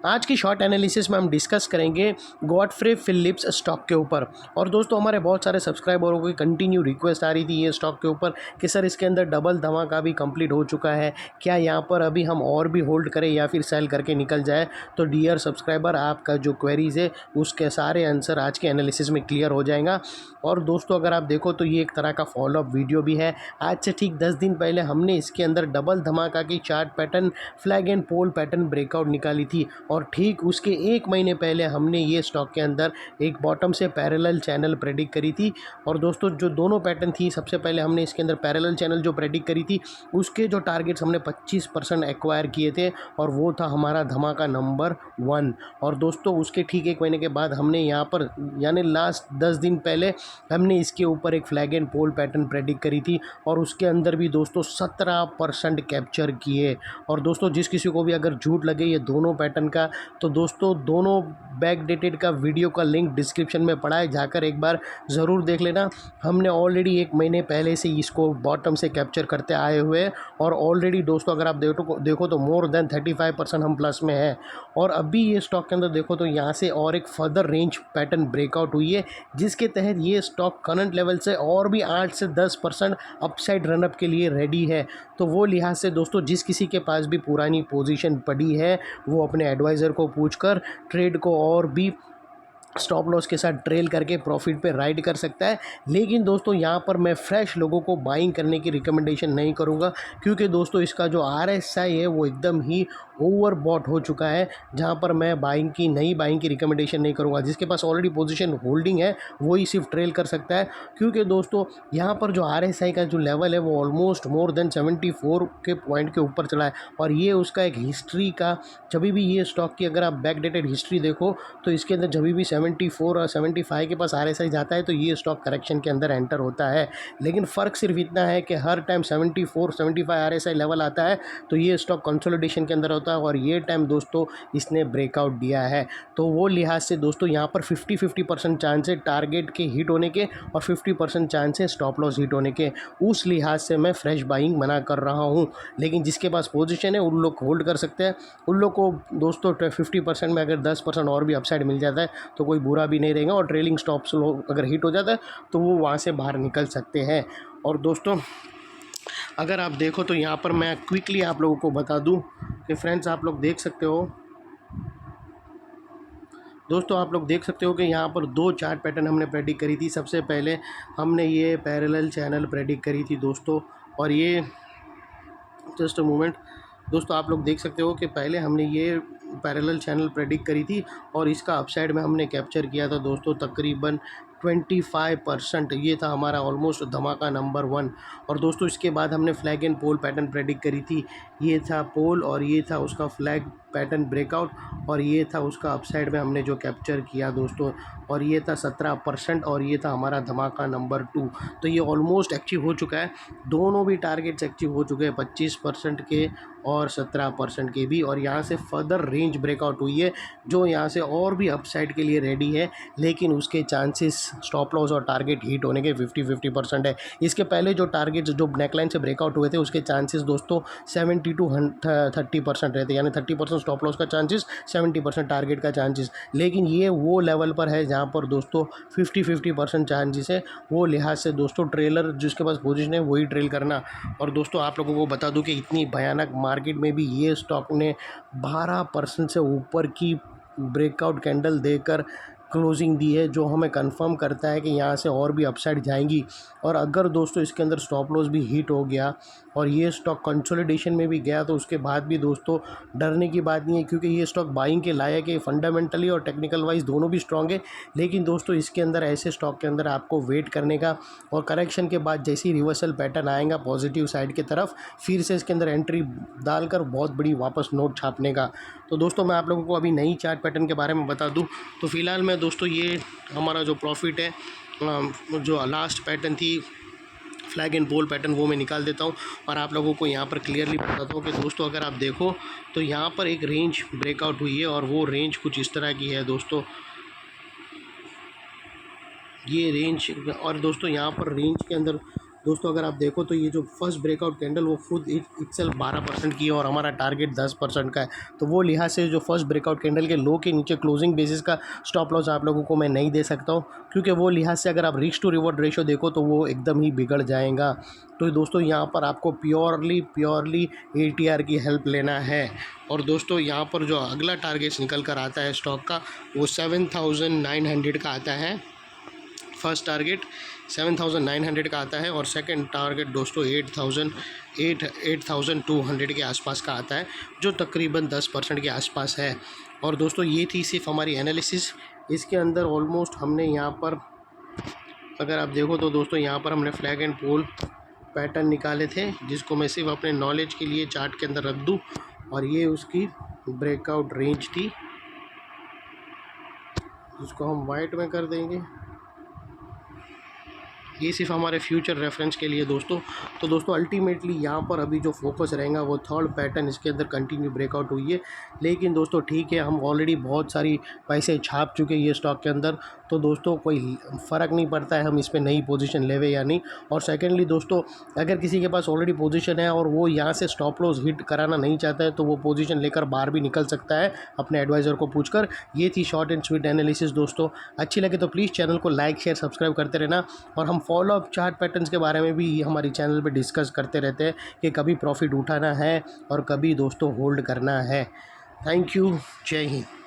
आज की short analysis में हम डिस्कस करेंगे गॉडफ्रे फिलिप्स स्टॉक के ऊपर। और दोस्तों हमारे बहुत सारे सब्सक्राइबरों की कंटिन्यू रिक्वेस्ट आ रही थी ये स्टॉक के ऊपर कि सर इसके अंदर डबल धमाका भी कंप्लीट हो चुका है, क्या यहाँ पर अभी हम और भी होल्ड करें या फिर सेल करके निकल जाए। तो डियर सब्सक्राइबर, आपका जो क्वेरीज़ है उसके सारे आंसर आज के एनालिसिस में क्लियर हो जाएगा। और दोस्तों अगर आप देखो तो ये एक तरह का फॉलोअप वीडियो भी है। आज से ठीक 10 दिन पहले हमने इसके अंदर डबल धमाका की chart pattern, flag and pole pattern breakout निकाली थी और ठीक उसके 1 महीने पहले हमने ये स्टॉक के अंदर एक बॉटम से पैरेलल चैनल प्रेडिक्ट करी थी। और दोस्तों जो दोनों पैटर्न थी, सबसे पहले हमने इसके अंदर पैरेलल चैनल जो प्रेडिक्ट करी थी उसके जो टारगेट्स हमने 25% एक्वायर किए थे और वो था हमारा धमाका नंबर 1। और दोस्तों उसके ठीक 1 महीने के बाद हमने यहाँ पर यानी लास्ट 10 दिन पहले हमने इसके ऊपर एक flag and pole pattern predict करी थी और उसके अंदर भी दोस्तों 17% कैप्चर किए। और दोस्तों जिस किसी को भी अगर झूठ लगे ये दोनों पैटर्न का, तो दोस्तों दोनों बैक डेटेड का वीडियो का लिंक डिस्क्रिप्शन में पड़ा है, जाकर एक बार ज़रूर देख लेना। हमने ऑलरेडी 1 महीने पहले से इसको बॉटम से कैप्चर करते आए हुए हैं और ऑलरेडी दोस्तों अगर आप देखो तो मोर देन 35% हम प्लस में है। और अभी ये स्टॉक के अंदर देखो तो यहाँ से और एक फर्दर रेंज पैटर्न ब्रेकआउट हुई है, जिसके तहत ये स्टॉक करंट लेवल से और भी 8 से 10% अपसाइड रनअप के लिए रेडी है। तो वो लिहाज से दोस्तों जिस किसी के पास भी पुरानी पोजीशन पड़ी है वो अपने एडवाइज़र को पूछकर ट्रेड को और भी स्टॉप लॉस के साथ ट्रेल करके प्रॉफिट पे राइड कर सकता है। लेकिन दोस्तों यहाँ पर मैं फ्रेश लोगों को बाइंग करने की रिकमेंडेशन नहीं करूँगा, क्योंकि दोस्तों इसका जो RSI है वो एकदम ही ओवर बॉट हो चुका है, जहाँ पर मैं नई बाइंग की रिकमेंडेशन नहीं करूँगा। जिसके पास ऑलरेडी पोजीशन होल्डिंग है वही सिर्फ ट्रेल कर सकता है, क्योंकि दोस्तों यहाँ पर जो RSI का जो लेवल है वो ऑलमोस्ट मोर देन 74 के पॉइंट के ऊपर चला है। और ये उसका एक हिस्ट्री का, जब भी ये स्टॉक की अगर आप बैक डेटेड हिस्ट्री देखो तो इसके अंदर जब भी 74 और 75 के पास RSI जाता है तो ये स्टॉक करेक्शन के अंदर एंटर होता है। लेकिन फ़र्क सिर्फ इतना है कि हर टाइम 74 75 RSI लेवल आता है तो ये स्टॉक कंसोलिडेशन के अंदर होता है, और ये टाइम दोस्तों इसने ब्रेकआउट दिया है। तो वो लिहाज से दोस्तों यहाँ पर 50% चांस है टारगेट के हिट होने के और 50% चांस है स्टॉप लॉस हिट होने के। उस लिहाज से मैं फ्रेश बाइंग मना कर रहा हूँ। लेकिन जिसके पास पोजीशन है उन लोग होल्ड कर सकते हैं। उन लोग को दोस्तों 50% में अगर 10% और भी अपसाइड मिल जाता है तो कोई बुरा भी नहीं रहेगा, और ट्रेलिंग स्टॉप्स अगर हिट हो जाता है तो वो वहाँ से बाहर निकल सकते हैं। और दोस्तों अगर आप देखो तो यहाँ पर मैं क्विकली आप लोगों को बता दूं कि फ्रेंड्स आप लोग देख सकते हो, दोस्तों आप लोग देख सकते हो कि यहाँ पर 2 चार्ट पैटर्न हमने प्रेडिक्ट करी थी। सबसे पहले हमने ये पैरेलल चैनल प्रेडिक्ट करी थी दोस्तों, और ये जस्ट अ मोमेंट दोस्तों आप लोग देख सकते हो कि पहले हमने ये पैरेलल चैनल प्रेडिक्ट करी थी और इसका अपसाइड में हमने कैप्चर किया था दोस्तों तकरीबन 25%। ये था हमारा ऑलमोस्ट धमाका नंबर 1। और दोस्तों इसके बाद हमने flag and pole pattern predict करी थी। ये था पोल और ये था उसका फ्लैग पैटर्न ब्रेकआउट, और ये था उसका अपसाइड में हमने जो कैप्चर किया दोस्तों, और ये था 17% और ये था हमारा धमाका नंबर 2। तो ये ऑलमोस्ट एक्टिव हो चुका है, दोनों भी टारगेट्स एक्टिव हो चुके हैं 25% के और 17% के भी। और यहाँ से फर्दर रेंज ब्रेकआउट हुई है जो यहाँ से और भी अपसाइड के लिए रेडी है, लेकिन उसके चांसेस स्टॉप लॉस और टारगेट हिट होने के 50-50% है। इसके पहले जो टारगेट्स जो नेकलाइन से ब्रेकआउट हुए थे उसके चांसेस दोस्तों 70 to 30% रहते, यानी 30% स्टॉप लॉस का चांसेस, 70% टारगेट का चांसेस। लेकिन ये वो लेवल पर है जहाँ पर दोस्तों 50-50% चांसेस है। वो लिहाज से दोस्तों ट्रेलर जिसके पास पोजीशन है वही ट्रेल करना। और दोस्तों आप लोगों को बता दूं कि इतनी भयानक मार्केट में भी ये स्टॉक ने 12% से ऊपर की ब्रेकआउट कैंडल देकर क्लोजिंग दी है, जो हमें कंफर्म करता है कि यहाँ से और भी अपसाइड जाएंगी। और अगर दोस्तों इसके अंदर स्टॉप लॉस भी हिट हो गया और ये स्टॉक कंसोलिडेशन में भी गया तो उसके बाद भी दोस्तों डरने की बात नहीं है, क्योंकि ये स्टॉक बाइंग के लायक है। फंडामेंटली और टेक्निकल वाइज दोनों भी स्ट्रॉन्ग है। लेकिन दोस्तों इसके अंदर ऐसे स्टॉक के अंदर आपको वेट करने का, और करेक्शन के बाद जैसी रिवर्सल पैटर्न आएगा पॉजिटिव साइड की तरफ, फिर से इसके अंदर एंट्री डालकर बहुत बड़ी वापस नोट छापने का। तो दोस्तों मैं आप लोगों को अभी नई चार्ट पैटर्न के बारे में बता दूं तो फ़िलहाल मैं दोस्तों ये हमारा जो प्रॉफिट है, जो लास्ट पैटर्न थी फ्लैग एंड पोल पैटर्न, वो मैं निकाल देता हूँ और आप लोगों को यहाँ पर क्लियरली बताता हूँ कि दोस्तों अगर आप देखो तो यहाँ पर एक रेंज ब्रेकआउट हुई है और वो रेंज कुछ इस तरह की है दोस्तों, ये रेंज। और दोस्तों यहाँ पर रेंज के अंदर दोस्तों अगर आप देखो तो ये जो फर्स्ट ब्रेकआउट कैंडल वो खुद इटसेल्फ 12% की है और हमारा टारगेट 10% का है। तो वो लिहाज से जो फर्स्ट ब्रेकआउट कैंडल के लो के नीचे क्लोजिंग बेसिस का स्टॉप लॉस आप लोगों को मैं नहीं दे सकता हूँ, क्योंकि वो लिहाज से अगर आप रिस्क टू रिवॉर्ड रेशो देखो तो वो एकदम ही बिगड़ जाएगा। तो दोस्तों यहाँ पर आपको प्योरली ATR की हेल्प लेना है। और दोस्तों यहाँ पर जो अगला टारगेट निकल कर आता है स्टॉक का वो 7,900 का आता है। फर्स्ट टारगेट 7,900 का आता है और सेकंड टारगेट दोस्तों 8,200 के आसपास का आता है, जो तकरीबन 10% के आसपास है। और दोस्तों ये थी सिर्फ हमारी एनालिसिस। इसके अंदर ऑलमोस्ट हमने यहाँ पर अगर आप देखो तो दोस्तों यहाँ पर हमने फ्लैग एंड पोल पैटर्न निकाले थे, जिसको मैं सिर्फ अपने नॉलेज के लिए चार्ट के अंदर रख दूँ। और ये उसकी ब्रेकआउट रेंज थी, जिसको हम वाइट में कर देंगे। ये सिर्फ हमारे फ्यूचर रेफरेंस के लिए दोस्तों। तो दोस्तों अल्टीमेटली यहाँ पर अभी जो फोकस रहेगा वो थर्ड पैटर्न, इसके अंदर कंटिन्यू ब्रेकआउट हुई है। लेकिन दोस्तों ठीक है, हम ऑलरेडी बहुत सारी पैसे छाप चुके हैं ये स्टॉक के अंदर, तो दोस्तों कोई फ़र्क नहीं पड़ता है हम इस पर नई पोजीशन लेवे या नहीं। और सेकेंडली दोस्तों, अगर किसी के पास ऑलरेडी पोजीशन है और वो यहाँ से स्टॉप लॉस हिट कराना नहीं चाहता है तो वो पोजीशन लेकर बाहर भी निकल सकता है अपने एडवाइज़र को पूछकर। ये थी शॉर्ट एंड स्वीट एनालिसिस दोस्तों। अच्छी लगे तो प्लीज़ चैनल को लाइक शेयर सब्सक्राइब करते रहना। और हम फॉलो अप चार्ट पैटर्न्स के बारे में भी हमारी चैनल पे डिस्कस करते रहते हैं कि कभी प्रॉफिट उठाना है और कभी दोस्तों होल्ड करना है। Thank you. जय हिंद।